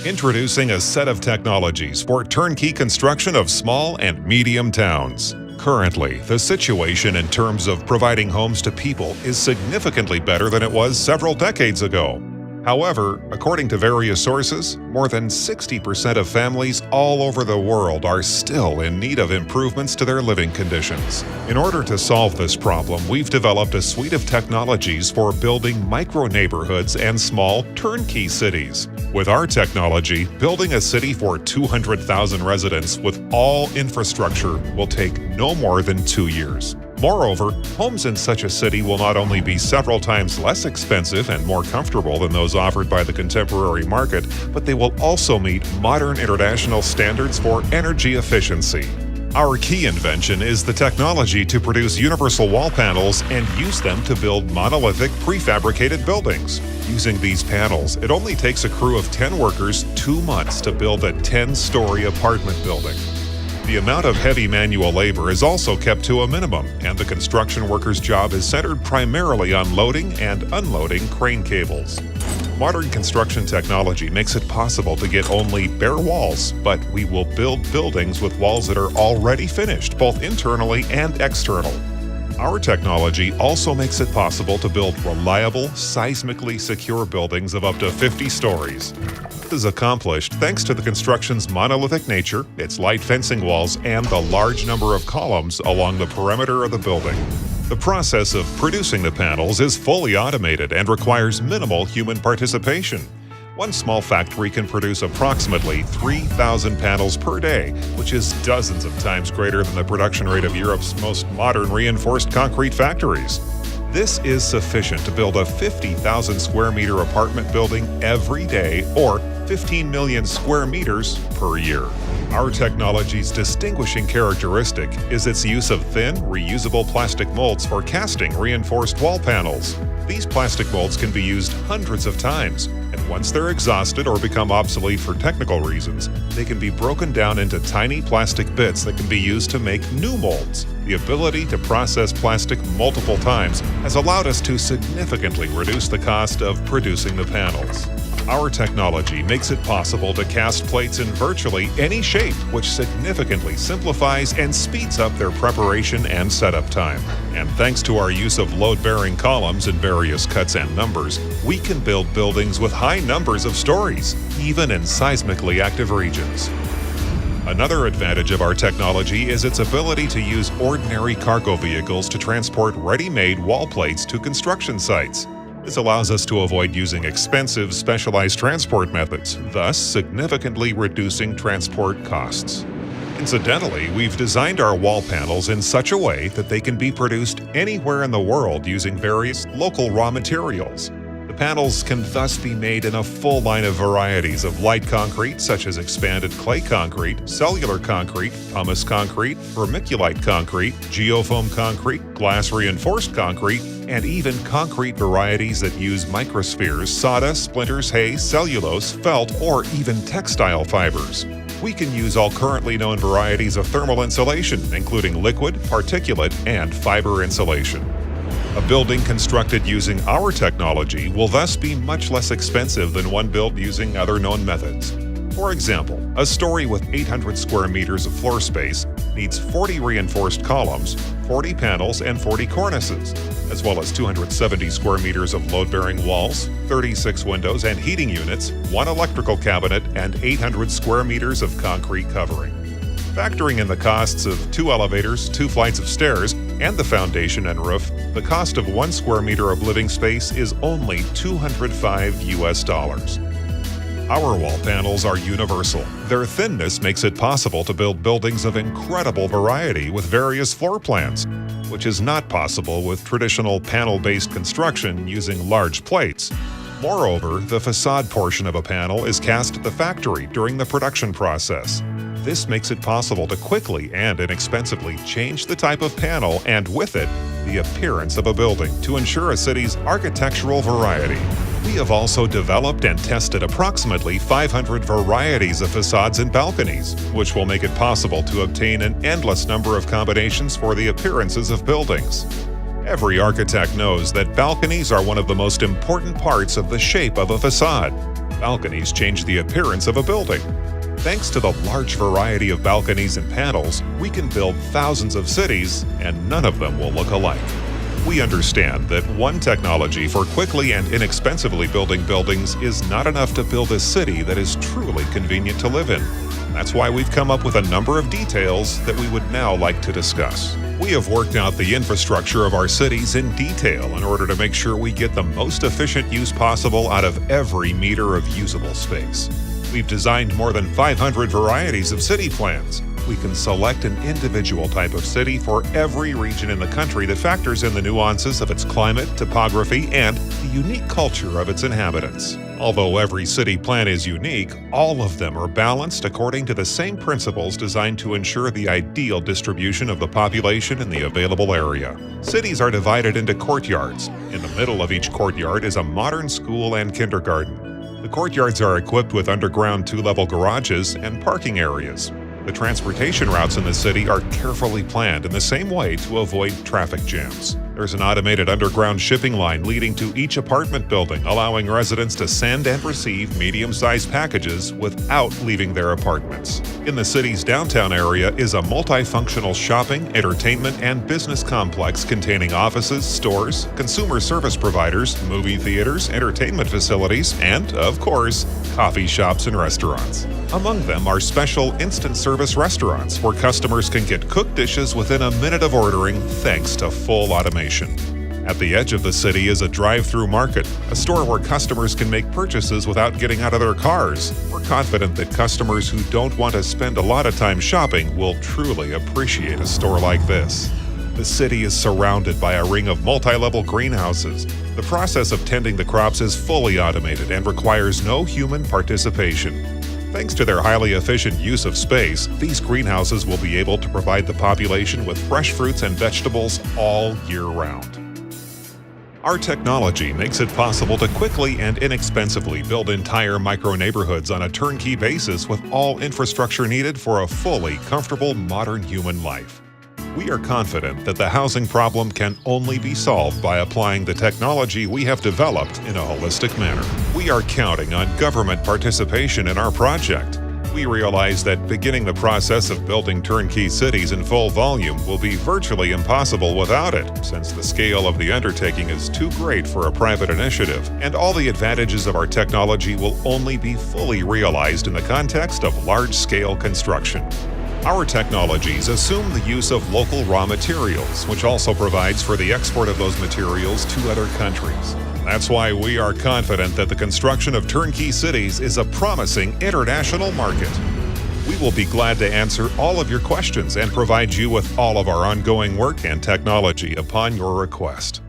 Introducing a set of technologies for turnkey construction of small and medium towns. Currently, the situation in terms of providing homes to people is significantly better than it was several decades ago. However, according to various sources, more than 60% of families all over the world are still in need of improvements to their living conditions. In order to solve this problem, we've developed a suite of technologies for building micro-neighborhoods and small turnkey cities. With our technology, building a city for 200,000 residents with all infrastructure will take no more than 2 years. Moreover, homes in such a city will not only be several times less expensive and more comfortable than those offered by the contemporary market, but they will also meet modern international standards for energy efficiency. Our key invention is the technology to produce universal wall panels and use them to build monolithic prefabricated buildings. Using these panels, it only takes a crew of 10 workers 2 months to build a 10-story apartment building. The amount of heavy manual labor is also kept to a minimum, and the construction worker's job is centered primarily on loading and unloading crane cables. Modern construction technology makes it possible to get only bare walls, but we will build buildings with walls that are already finished, both internally and external. Our technology also makes it possible to build reliable, seismically secure buildings of up to 50 stories. This is accomplished thanks to the construction's monolithic nature, its light fencing walls, and the large number of columns along the perimeter of the building. The process of producing the panels is fully automated and requires minimal human participation. One small factory can produce approximately 3,000 panels per day, which is dozens of times greater than the production rate of Europe's most modern reinforced concrete factories. This is sufficient to build a 50,000 square meter apartment building every day, or 15 million square meters per year. Our technology's distinguishing characteristic is its use of thin, reusable plastic molds for casting reinforced wall panels. These plastic molds can be used hundreds of times, and once they're exhausted or become obsolete for technical reasons, they can be broken down into tiny plastic bits that can be used to make new molds. The ability to process plastic multiple times has allowed us to significantly reduce the cost of producing the panels. Our technology makes it possible to cast plates in virtually any shape, which significantly simplifies and speeds up their preparation and setup time. And thanks to our use of load-bearing columns in various cuts and numbers, we can build buildings with high numbers of stories, even in seismically active regions. Another advantage of our technology is its ability to use ordinary cargo vehicles to transport ready-made wall plates to construction sites. This allows us to avoid using expensive, specialized transport methods, thus significantly reducing transport costs. Incidentally, we've designed our wall panels in such a way that they can be produced anywhere in the world using various local raw materials. The panels can thus be made in a full line of varieties of light concrete, such as expanded clay concrete, cellular concrete, pumice concrete, vermiculite concrete, geofoam concrete, glass-reinforced concrete, and even concrete varieties that use microspheres, sawdust, splinters, hay, cellulose, felt, or even textile fibers. We can use all currently known varieties of thermal insulation, including liquid, particulate, and fiber insulation. A building constructed using our technology will thus be much less expensive than one built using other known methods. For example, a story with 800 square meters of floor space needs 40 reinforced columns, 40 panels, and 40 cornices, as well as 270 square meters of load-bearing walls, 36 windows and heating units, 1 electrical cabinet, and 800 square meters of concrete covering. Factoring in the costs of 2 elevators, 2 flights of stairs, and the foundation and roof, the cost of 1 square meter of living space is only $205 US. Our wall panels are universal. Their thinness makes it possible to build buildings of incredible variety with various floor plans, which is not possible with traditional panel-based construction using large plates. Moreover, the facade portion of a panel is cast at the factory during the production process. This makes it possible to quickly and inexpensively change the type of panel and, with it, the appearance of a building to ensure a city's architectural variety. We have also developed and tested approximately 500 varieties of facades and balconies, which will make it possible to obtain an endless number of combinations for the appearances of buildings. Every architect knows that balconies are one of the most important parts of the shape of a facade. Balconies change the appearance of a building. Thanks to the large variety of balconies and panels, we can build thousands of cities, and none of them will look alike. We understand that one technology for quickly and inexpensively building buildings is not enough to build a city that is truly convenient to live in. That's why we've come up with a number of details that we would now like to discuss. We have worked out the infrastructure of our cities in detail in order to make sure we get the most efficient use possible out of every meter of usable space. We've designed more than 500 varieties of city plans. We can select an individual type of city for every region in the country that factors in the nuances of its climate, topography, and the unique culture of its inhabitants. Although every city plan is unique, all of them are balanced according to the same principles designed to ensure the ideal distribution of the population in the available area. Cities are divided into courtyards. In the middle of each courtyard is a modern school and kindergarten. The courtyards are equipped with underground two-level garages and parking areas. The transportation routes in the city are carefully planned in the same way to avoid traffic jams. There's an automated underground shipping line leading to each apartment building, allowing residents to send and receive medium-sized packages without leaving their apartments. In the city's downtown area is a multifunctional shopping, entertainment, and business complex containing offices, stores, consumer service providers, movie theaters, entertainment facilities, and, of course, coffee shops and restaurants. Among them are special instant service restaurants where customers can get cooked dishes within a minute of ordering thanks to full automation. At the edge of the city is a drive-through market, a store where customers can make purchases without getting out of their cars. We're confident that customers who don't want to spend a lot of time shopping will truly appreciate a store like this. The city is surrounded by a ring of multi-level greenhouses. The process of tending the crops is fully automated and requires no human participation. Thanks to their highly efficient use of space, these greenhouses will be able to provide the population with fresh fruits and vegetables all year round. Our technology makes it possible to quickly and inexpensively build entire micro-neighborhoods on a turnkey basis with all infrastructure needed for a fully comfortable modern human life. We are confident that the housing problem can only be solved by applying the technology we have developed in a holistic manner. We are counting on government participation in our project. We realize that beginning the process of building turnkey cities in full volume will be virtually impossible without it, since the scale of the undertaking is too great for a private initiative, and all the advantages of our technology will only be fully realized in the context of large-scale construction. Our technologies assume the use of local raw materials, which also provides for the export of those materials to other countries. That's why we are confident that the construction of turnkey cities is a promising international market. We will be glad to answer all of your questions and provide you with all of our ongoing work and technology upon your request.